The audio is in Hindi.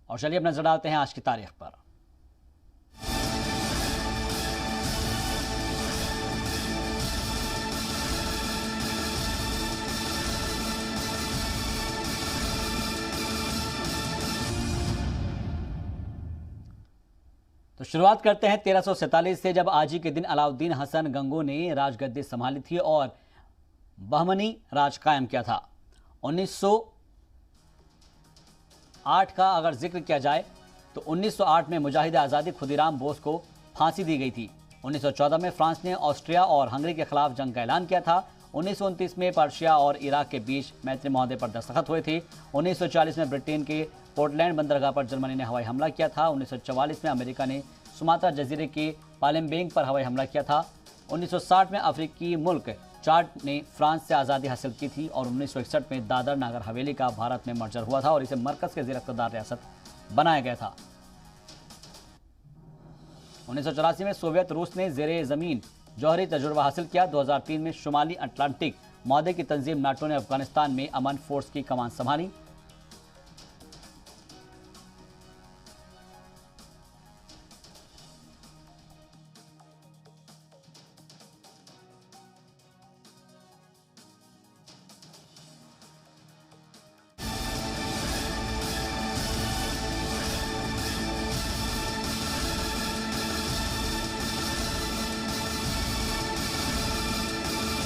और चलिए अब नजर डालते हैं आज की तारीख पर। तो शुरुआत करते हैं 1347 से, जब आज ही के दिन अलाउद्दीन हसन गंगो ने राजगद्दी संभाली थी और बहमनी राज कायम किया था। 1908 का अगर जिक्र किया जाए तो 1908 में मुजाहिद आज़ादी खुदीराम बोस को फांसी दी गई थी। 1914 में फ्रांस ने ऑस्ट्रिया और हंगरी के खिलाफ जंग का ऐलान किया था। 1929 में पर्शिया और इराक के बीच मैत्री मुआहदे पर दस्तखत हुए थे। 1940 में ब्रिटेन के पोर्टलैंड बंदरगाह पर जर्मनी ने हवाई हमला किया था। 1944 में अमेरिका ने सुमात्रा जजीरे के पालेमबैंग पर हवाई हमला किया था। 1960 में अफ्रीकी मुल्क चाड ने फ्रांस से आज़ादी हासिल की थी और 1961 में दादर नागर हवेली का भारत में मर्जर हुआ था और इसे मरकज़ के ज़ेर इक़्तिदार रियासत बनाया गया था। 1984 में सोवियत रूस ने ज़ेरे ज़मीन जौहरी तजुर्बा हासिल किया। 2003 में शुमाली अटलांटिक मुआहदे की तंजीम नाटो ने अफगानिस्तान में अमन फोर्स की कमान संभाली।